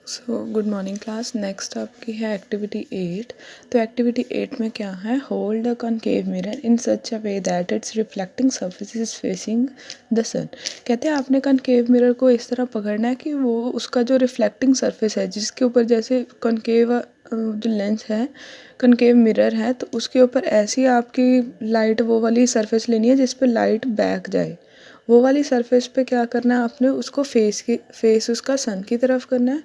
So good morning class. Next आपकी है activity 8। तो एक्टिविटी 8 में क्या है, hold a concave mirror in such a way that its reflecting surface is facing the sun. कहते हैं आपने कॉनकेव मिरर को इस तरह पकड़ना है कि वो उसका जो रिफ्लेक्टिंग सरफेस है जिसके ऊपर, जैसे कॉनकेव जो लेंस है, कॉनकेव मिरर है, तो उसके ऊपर ऐसी आपकी लाइट वो वाली सरफेस लेनी है जिस पे लाइट बैक जाए। वो वाली सरफेस पे क्या करना है आपने, उसको फेस उसका सन की तरफ करना है।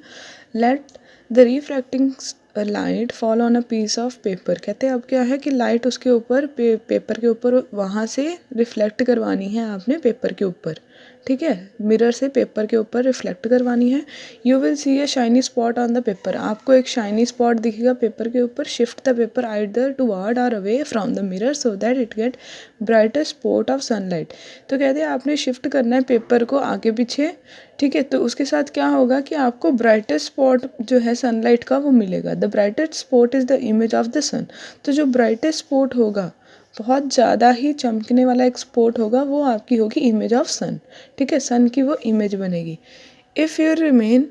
Let the refracting light fall on a piece of paper. कहते हैं अब क्या है कि लाइट उसके ऊपर पेपर के ऊपर वहाँ से रिफ्लेक्ट करवानी है आपने पेपर के ऊपर, ठीक है, मिरर से पेपर के ऊपर रिफ्लेक्ट करवानी है। You will see a shiny spot on the paper. आपको एक शाइनी स्पॉट दिखेगा पेपर के ऊपर। Shift the paper either toward or away from the mirror so that it get brighter spot of sunlight. तो कहते हैं आपने शिफ्ट करना है पेपर को आगे पीछे, ठीक है। तो उसके साथ क्या होगा कि आपको ब्राइटेस्ट स्पॉट जो है सनलाइट का वो मिलेगा। The brightest spot is the image of the sun. तो जो ब्राइटेस्ट स्पॉट होगा, बहुत ज़्यादा ही चमकने वाला एक स्पॉट होगा, वो आपकी होगी इमेज ऑफ सन, ठीक है, सन की वो इमेज बनेगी। If you remain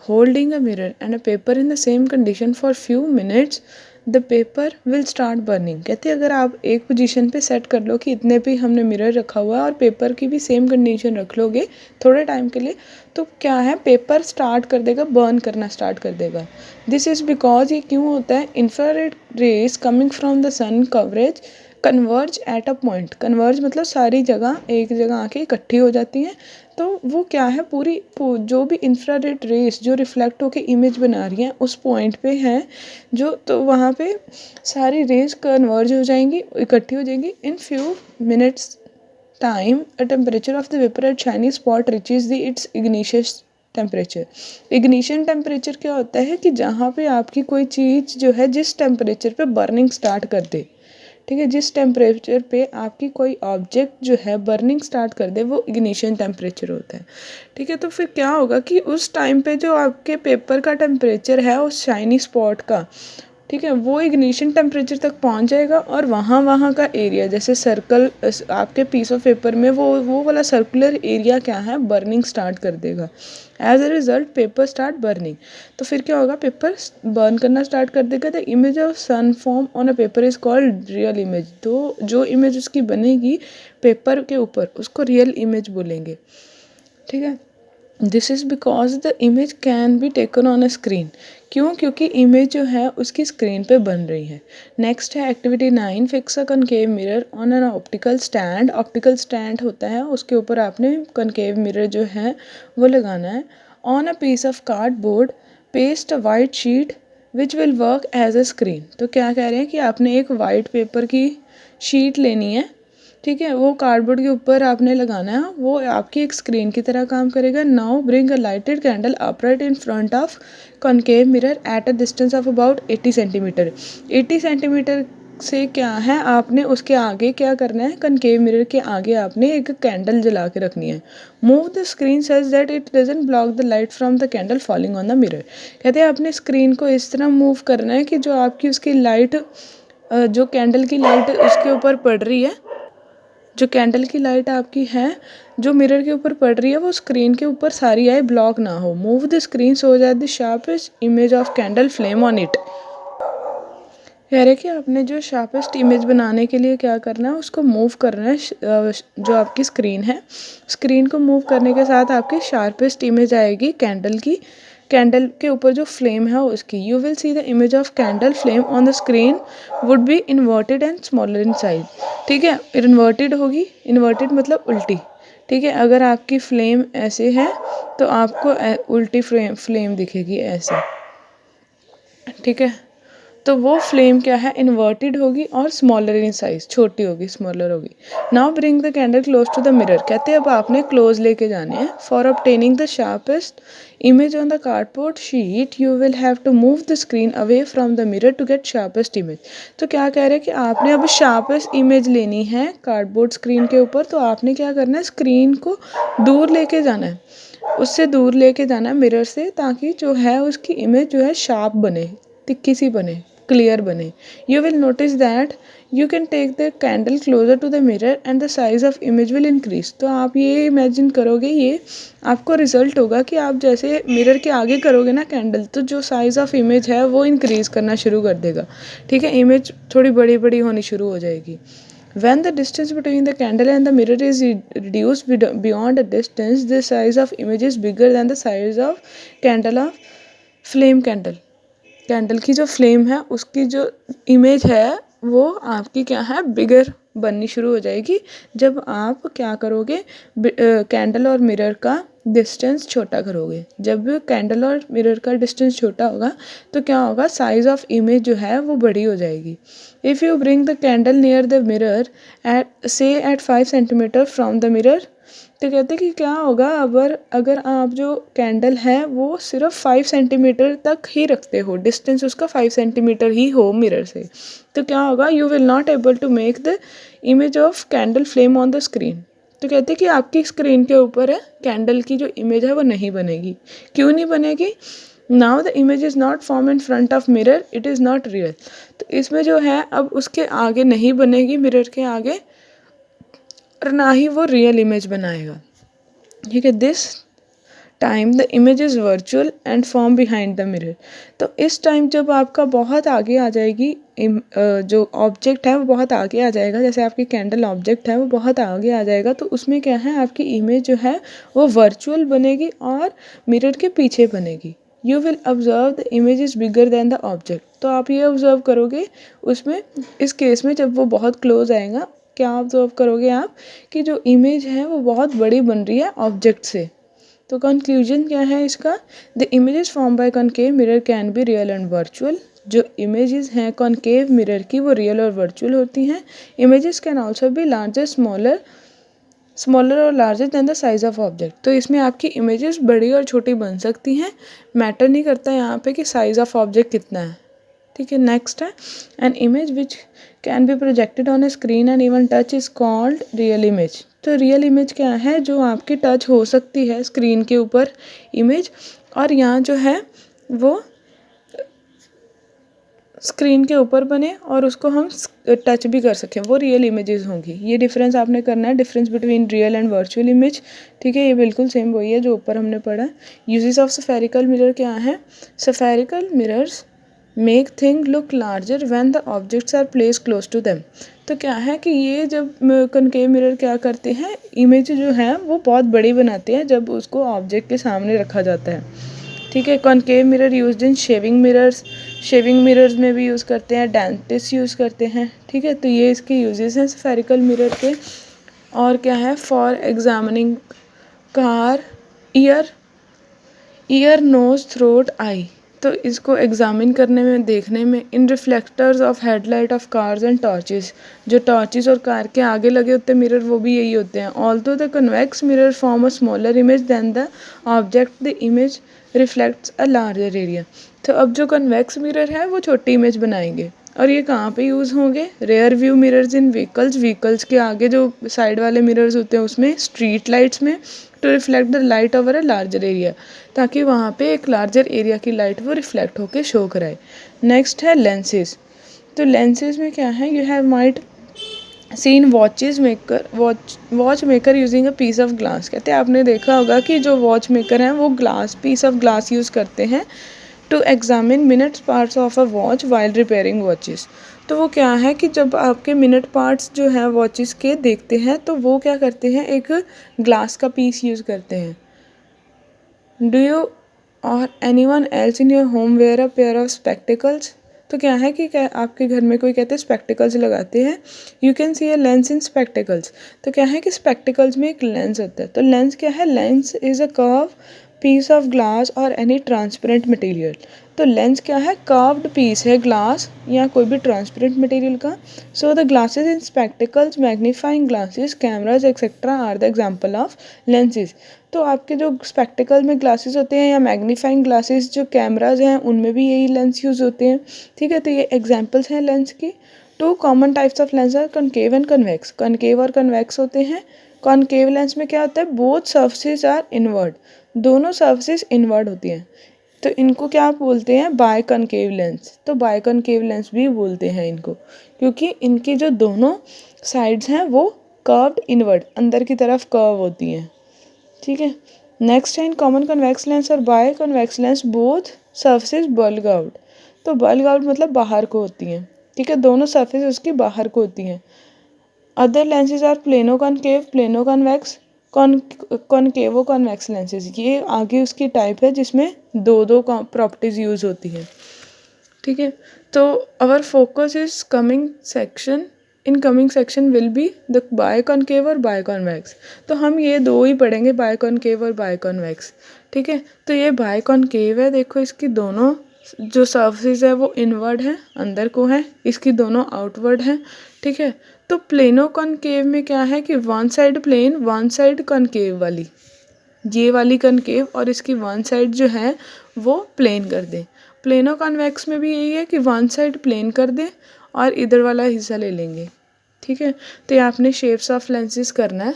holding a mirror and a paper in the same condition for few minutes the paper will start burning। कहते हैं अगर आप एक पोजीशन पे सेट कर लो कि इतने पे हमने मिरर रखा हुआ है और पेपर की भी सेम कंडीशन रख लोगे थोड़े टाइम के लिए, तो क्या है, पेपर स्टार्ट कर देगा, बर्न करना स्टार्ट कर देगा। दिस इज़ बिकॉज, ये क्यों होता है, infrared rays coming from the sun coverage converge at a point. Converge मतलब सारी जगह एक जगह आके इकट्ठी हो जाती हैं। तो वो क्या है, पूरी जो भी इंफ्रारेड रेस जो रिफ्लेक्ट होके इमेज बना रही हैं उस पॉइंट पे हैं जो, तो वहाँ पे सारी रेस कन्वर्ज हो जाएंगी, इकट्ठी हो जाएंगी। In few minutes time a temperature of the paper at shiny spot reaches the its igneous temperature. Ignition temperature क्या होता है कि जहाँ पे आपकी कोई चीज़ जो है जिस टेम्परेचर पे बर्निंग स्टार्ट कर दे, ठीक है, जिस टेम्परेचर पे आपकी कोई ऑब्जेक्ट जो है बर्निंग स्टार्ट कर दे वो इग्निशन टेम्परेचर होता है, ठीक है। तो फिर क्या होगा कि उस टाइम पे जो आपके पेपर का टेम्परेचर है उस शाइनी स्पॉट का, ठीक है, वो इग्निशन टेम्परेचर तक पहुंच जाएगा और वहाँ का एरिया, जैसे सर्कल आपके पीस ऑफ पेपर में वो वाला सर्कुलर एरिया क्या है, बर्निंग स्टार्ट कर देगा। As a result paper start burning. तो फिर क्या होगा, पेपर बर्न करना स्टार्ट कर देगा। The image of sun form on a paper is called real image. तो जो इमेज उसकी बनेगी पेपर के ऊपर उसको रियल इमेज बोलेंगे, ठीक है। This is because the image can be taken on a screen. क्यों, क्योंकि इमेज जो है उसकी स्क्रीन पे बन रही है। नेक्स्ट है activity 9। Fix a concave mirror on an optical stand. Optical stand होता है, उसके ऊपर आपने कनकेव मिरर जो है वो लगाना है। On a piece of cardboard paste a white sheet which will work as a screen. तो क्या कह रहे हैं कि आपने एक वाइट पेपर की शीट लेनी है, ठीक है, वो कार्डबोर्ड के ऊपर आपने लगाना है, वो आपकी एक स्क्रीन की तरह काम करेगा। Now bring a lighted candle upright in front of concave mirror at a distance of about 80 centimetre. 80 centimetre से क्या है, आपने उसके आगे क्या करना है, कनकेव मिरर के आगे आपने एक कैंडल जला के रखनी है। Move the screen such that it doesn't block the light from the candle falling on the mirror. कहते हैं आपने स्क्रीन को इस तरह मूव करना है कि जो आपकी उसकी लाइट, जो कैंडल की लाइट उसके ऊपर पड़ रही है, जो कैंडल की लाइट आपकी है जो मिरर के ऊपर पड़ रही है वो स्क्रीन के ऊपर सारी आए, ब्लॉक ना हो। Move the screen so that the sharpest image of candle flame on it. कह रहे कि आपने जो शार्पेस्ट इमेज बनाने के लिए क्या करना है, उसको मूव करना है। जो आपकी स्क्रीन है, स्क्रीन को मूव करने के साथ आपकी शार्पेस्ट इमेज आएगी कैंडल की, कैंडल के ऊपर जो फ्लेम है उसकी। You will see the image of candle flame on the screen would be inverted and smaller in size. ठीक है, इन्वर्टेड होगी, इन्वर्टेड मतलब उल्टी, ठीक है। अगर आपकी फ्लेम ऐसे है तो आपको उल्टी फ्लेम दिखेगी ऐसे, ठीक है। तो वो फ्लेम क्या है, इन्वर्टेड होगी और स्मॉलर इन साइज, छोटी होगी, स्मॉलर होगी। Now bring the candle close to the mirror. कहते हैं अब आपने क्लोज लेके जाने हैं। For obtaining the sharpest image on the cardboard sheet you will have to move the screen away from the mirror to get sharpest image. तो क्या कह रहे हैं कि आपने अब शार्पेस्ट इमेज लेनी है कार्डबोर्ड स्क्रीन के ऊपर, तो आपने क्या करना है, स्क्रीन को दूर लेके जाना है, उससे दूर लेके जाना है मिरर से, ताकि जो है उसकी इमेज जो है शार्प बने, तिक्की सी बने। क्लियर बने। You will notice that you can take the candle closer to the mirror and the size of image will increase. तो आप ये इमेजिन करोगे, ये आपको रिजल्ट होगा कि आप जैसे मिरर के आगे करोगे ना कैंडल, तो जो साइज़ ऑफ इमेज है वो इंक्रीज़ करना शुरू कर देगा। ठीक है, इमेज थोड़ी बड़ी बड़ी होनी शुरू हो जाएगी। When the distance between the candle and the mirror is reduced beyond a distance, the size of image is bigger than the size of candle of flame candle. Candle की जो फ्लेम है उसकी जो इमेज है वो आपकी क्या है, बिगर बननी शुरू हो जाएगी जब आप क्या करोगे, कैंडल और मिरर का डिस्टेंस छोटा करोगे। जब कैंडल और मिरर का डिस्टेंस छोटा होगा तो क्या होगा, साइज़ ऑफ इमेज जो है वो बड़ी हो जाएगी। If you bring the candle near the mirror at 5 centimetre from the mirror, तो कहते हैं कि क्या होगा, अगर आप जो कैंडल है वो सिर्फ 5 सेंटीमीटर तक ही रखते हो, डिस्टेंस उसका 5 सेंटीमीटर ही हो मिरर से, तो क्या होगा, you will not able to make the image of candle flame on the screen. तो कहते हैं कि आपकी स्क्रीन के ऊपर है कैंडल की जो इमेज है वो नहीं बनेगी। क्यों नहीं बनेगी? Now the image is not form in front of mirror, it is not real. तो इसमें जो है अब उसके आगे नहीं बनेगी, मिरर के आगे, और ना ही वो रियल इमेज बनाएगा। ठीक है, this time the image is virtual and form behind the mirror. तो इस टाइम जब आपका बहुत आगे आ जाएगी, जो ऑब्जेक्ट है वो बहुत आगे आ जाएगा, जैसे आपकी कैंडल ऑब्जेक्ट है वो बहुत आगे आ जाएगा, तो उसमें क्या है, आपकी इमेज जो है वो वर्चुअल बनेगी और मिरर के पीछे बनेगी। You will observe the image is bigger than the object. तो आप ये ऑब्जर्व करोगे उसमें, इस केस में जब वो बहुत क्लोज आएगा, क्या ऑब्जर्व करोगे आप कि जो इमेज है वो बहुत बड़ी बन रही है ऑब्जेक्ट से। तो कंक्लूजन क्या है इसका, the images form by concave mirror can be real and virtual. जो इमेजेस हैं कॉनकेव मिरर की वो रियल और वर्चुअल होती हैं। Images can also be larger smaller or larger than the size of object. तो इसमें आपकी इमेजेस बड़ी और छोटी बन सकती हैं, मैटर नहीं करता यहाँ पे कि साइज ऑफ ऑब्जेक्ट कितना है। ठीक है, नेक्स्ट है, an image which can be projected on A screen and even touch is called real image. तो रियल इमेज क्या है, जो आपकी टच हो सकती है स्क्रीन के ऊपर इमेज, और यहाँ जो है वो स्क्रीन के ऊपर बने और उसको हम टच भी कर सकें, वो रियल इमेजेस होंगी। ये डिफरेंस आपने करना है, difference between real and virtual image. ठीक है, ये बिल्कुल सेम वही है जो ऊपर हमने पढ़ा। यूजेस ऑफ स्फेरिकल मिरर क्या है, spherical mirrors make thing look larger when the objects are place close to them. तो क्या है कि ये जब कनकेव मिरर क्या करते हैं, इमेज जो है वो बहुत बड़ी बनाते हैं जब उसको ऑब्जेक्ट के सामने रखा जाता है। ठीक है, concave mirror used in shaving mirrors में भी यूज़ करते हैं, डेंटिस्ट यूज़ करते हैं। ठीक है, तो ये इसके यूजेस हैं स्फेरिकल मिरर के। और क्या है, for examining car, ear nose throat eye. तो इसको एग्जामिन करने में, देखने में, in reflectors of headlight of cars and torches. जो टॉर्चेस और कार के आगे लगे होते हैं मिरर वो भी यही होते हैं। Although the convex mirror form a smaller image than the object, the image reflects a larger area. तो अब जो कन्वेक्स मिरर है वो छोटी इमेज बनाएंगे, और ये कहाँ पे यूज़ होंगे, rear view mirrors in vehicles के आगे जो साइड वाले मिरर्स होते हैं उसमें, स्ट्रीट लाइट्स में, to reflect the light over a larger area, ताकि वहाँ पे एक लार्जर एरिया की लाइट वो रिफ्लेक्ट होके शो कराए। नेक्स्ट है लेंसेज। तो लेंसेज में क्या है, you have might seen watch maker using a piece of glass. कहते हैं आपने देखा होगा कि जो वॉच मेकर हैं वो पीस ऑफ ग्लास यूज़ करते हैं to examine minutes parts of a watch while repairing watches. तो वो क्या है कि जब आपके मिनट पार्ट्स जो हैं वॉचेस के देखते हैं तो वो क्या करते हैं, एक ग्लास का पीस यूज़ करते हैं। Do you or anyone else in your home wear a pair of spectacles. तो क्या है कि क्या आपके घर में कोई कहते हैं स्पेक्टिकल्स लगाते हैं। You can see a lens in spectacles. तो क्या है कि स्पेक्टिकल्स में एक लेंस होता है। तो लेंस क्या है, lens is a curve piece of glass or any transparent material. तो लेंस क्या है, कर्व्ड पीस है ग्लास या कोई भी ट्रांसपेरेंट मटेरियल का। So the glasses in spectacles, magnifying glasses, cameras etcetera are the example of lenses. तो आपके जो स्पेक्टिकल में ग्लासेस होते हैं या मैग्नीफाइंग ग्लासेस जो कैमराज हैं उनमें भी यही लेंस यूज़ होते हैं। ठीक है, तो ये एग्जांपल्स हैं लेंस की। Two common types of lens are concave and convex. Concave और कन्वेक्स होते हैं। कॉनकेव लेंस में क्या होता है, बोथ सर्फेसिस आर इनवर्ड। दोनों सर्फेसिस इनवर्ड होती हैं। तो इनको क्या बोलते हैं, बाय कनकेव लेंस। तो बाय कनकेव लेंस भी बोलते हैं इनको, क्योंकि इनकी जो दोनों साइड्स हैं वो कर्व्ड इनवर्ड, अंदर की तरफ कर्व होती हैं, ठीक है। नेक्स्ट है इन कॉमन कन्वेक्स लेंस और biconvex lens both surfaces bulge out. तो बल्ग आउट मतलब बाहर को होती हैं, ठीक है, दोनों सर्फेस उसकी बाहर को होती हैं। Other lenses are plano concave, plano convex, concavo convex lenses. ये आगे उसकी टाइप है जिसमें दो दो प्रॉपर्टीज यूज होती हैं, ठीक है। तो our focus is coming section, in coming section will be the biconcave और बाय कॉन्वेक्स। तो हम ये दो ही पढ़ेंगे, बाय कॉनकेव और बाय कॉन्वेक्स, ठीक है। तो ये बाय कॉनकेव है, देखो इसकी दोनों जो सर्फेस है वो इनवर्ड है, अंदर को है, इसकी दोनों आउटवर्ड है, ठीक है। तो प्लेनो कॉनकेव में क्या है कि one side plane, one side concave वाली, ये वाली कॉनकेव और इसकी वन साइड जो है वो प्लेन कर दें। प्लेनो कॉन्वेक्स में भी यही है कि वन साइड प्लेन कर दें और इधर वाला हिस्सा ले लेंगे, ठीक है। तो ये आपने शेप्स ऑफ लेंसेज करना है।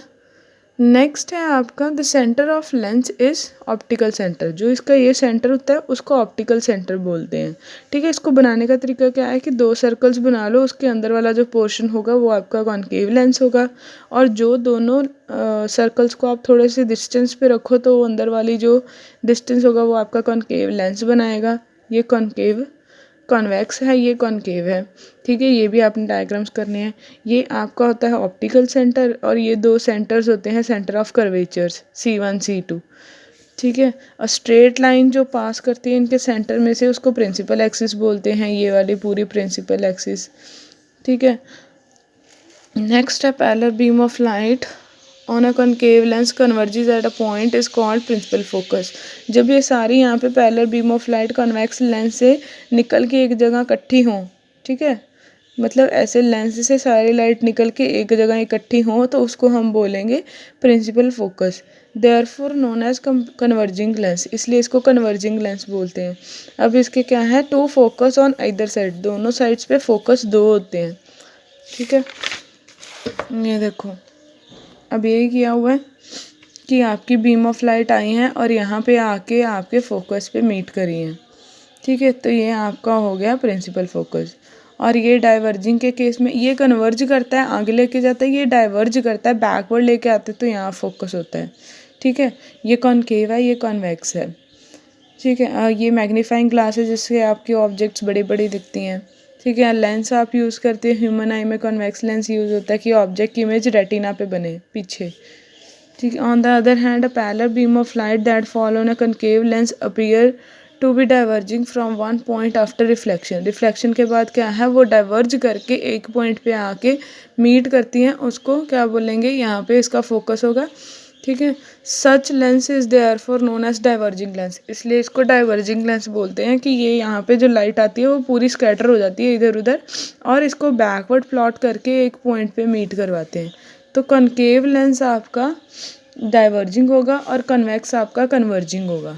नेक्स्ट है आपका the centre of lens is optical centre. जो इसका ये सेंटर होता है उसको ऑप्टिकल सेंटर बोलते हैं, ठीक है। इसको बनाने का तरीका क्या है कि दो सर्कल्स बना लो, उसके अंदर वाला जो पोर्शन होगा वो आपका कॉनकेव लेंस होगा, और जो दोनों सर्कल्स को आप थोड़े से डिस्टेंस पे रखो तो अंदर वाली जो डिस्टेंस होगा वो आपका कॉनकेव लेंस बनाएगा। ये कॉनकेव कॉन्वेक्स है, ये कॉनकेव है, ठीक है। ये भी आपने डायग्राम्स करने हैं। ये आपका होता है ऑप्टिकल सेंटर और ये दो सेंटर्स होते हैं centre of curvatures C1 C2, ठीक है। और स्ट्रेट लाइन जो पास करती है इनके सेंटर में से उसको प्रिंसिपल एक्सिस बोलते हैं, ये वाली पूरी प्रिंसिपल एक्सिस, ठीक है। नेक्स्ट है parallel beam of light on a concave lens converges at a point is called principal focus. जब ये सारी यहाँ पे parallel beam of light convex lens से निकल के एक जगह इकट्ठी हों, ठीक है, मतलब ऐसे लेंस से सारी लाइट निकल के एक जगह इकट्ठी हों तो उसको हम बोलेंगे principal focus. Therefore known as converging lens, इसलिए इसको कन्वर्जिंग लेंस बोलते हैं। अब इसके क्या है, to focus on either side, दोनों साइड्स पे फोकस दो होते हैं, ठीक है। ये देखो अब यही किया हुआ है कि आपकी बीम ऑफ लाइट आई हैं और यहाँ पे आके आपके फोकस पे मीट करी हैं, ठीक है। तो ये आपका हो गया प्रिंसिपल फोकस। और ये डाइवर्जिंग के केस में ये कन्वर्ज करता है, आगे लेके जाता है, ये डाइवर्ज करता है, बैकवर्ड लेके आते तो यहाँ फोकस होता है, ठीक है। ये कॉनकेव है, ये कॉन्वेक्स है, ठीक है। ये मैग्नीफाइंग ग्लास है जिससे आपकी ऑब्जेक्ट्स बड़ी बड़ी दिखती हैं, ठीक है। लेंस आप यूज़ करते हैं, ह्यूमन आई में कॉन्वेक्स लेंस यूज़ होता है कि ऑब्जेक्ट की इमेज रेटिना पे बने पीछे, ठीक है। On the other hand a parallel beam of light that fall on a concave lens appear to be diverging from one point after reflection. Reflection के बाद क्या है वो डाइवर्ज करके एक पॉइंट पे आके मीट करती हैं, उसको क्या बोलेंगे, यहाँ पे इसका फोकस होगा, ठीक है। Such lens is therefore known as diverging lens, इसलिए इसको डाइवर्जिंग लेंस बोलते हैं कि ये यहाँ पे जो लाइट आती है वो पूरी स्कैटर हो जाती है इधर उधर और इसको बैकवर्ड प्लॉट करके एक पॉइंट पे मीट करवाते हैं। तो कॉनकेव लेंस आपका डाइवर्जिंग होगा और कन्वेक्स आपका कन्वर्जिंग होगा।